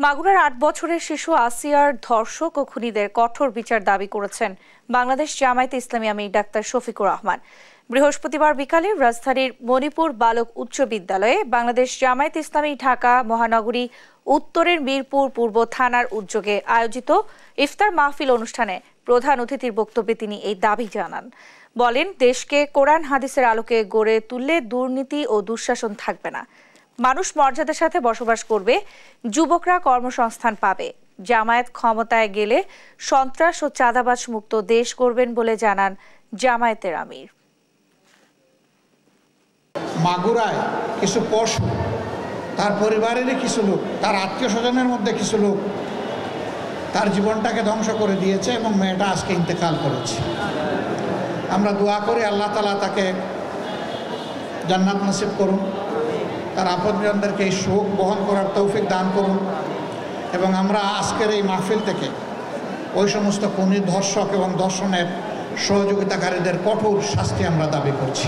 মাগুরার ৮ বছরের শিশু আসিয়ার ধর্ষক ও খুনিদের কঠোর বিচার দাবি করেছেন বাংলাদেশ জামায়াতে ইসলামী আমির ডাক্তার শফিকুর রহমান। বৃহস্পতিবার বিকালে রাজধানীর মণিপুর বালক উচ্চ বিদ্যালয়ে বাংলাদেশ জামায়াতে ইসলামী ঢাকা মহানগরী উত্তরের মিরপুর পূর্ব থানার উদ্যোগে আয়োজিত ইফতার মাহফিল অনুষ্ঠানে প্রধান অতিথির বক্তব্যে তিনি এই দাবি জানান। বলেন, দেশকে কোরআন হাদিসের আলোকে গড়ে তুললে দুর্নীতি ও দুঃশাসন থাকবে না, মানুষ মর্যাদার সাথে বসবাস করবে, যুবকরা কর্মসংস্থান পাবে। জামায়াত ক্ষমতায় গেলে সন্ত্রাস ও চাঁদাবাজ মুক্ত দেশ করবেন বলে জানান জামায়াতের আমির। মাগুরায় কিছু পশু, তার পরিবারেরই কিছু লোক, তার আত্মীয় স্বজনের মধ্যে কিছু লোক তার জীবনটাকে ধ্বংস করে দিয়েছে এবং মেয়েটা আজকে ইন্তেকাল করেছে। আমরা দোয়া করি আল্লাহ তাআলা তাকে জান্নাত নসিব করুন, তার আপনজনদেরকে এই শোক বহন করার তৌফিক দান করুন এবং আমরা আজকের এই মাহফিল থেকে ওই সমস্ত খুনি, ধর্ষক এবং ধর্ষণের সহযোগিতাকারীদের কঠোর শাস্তি আমরা দাবি করছি।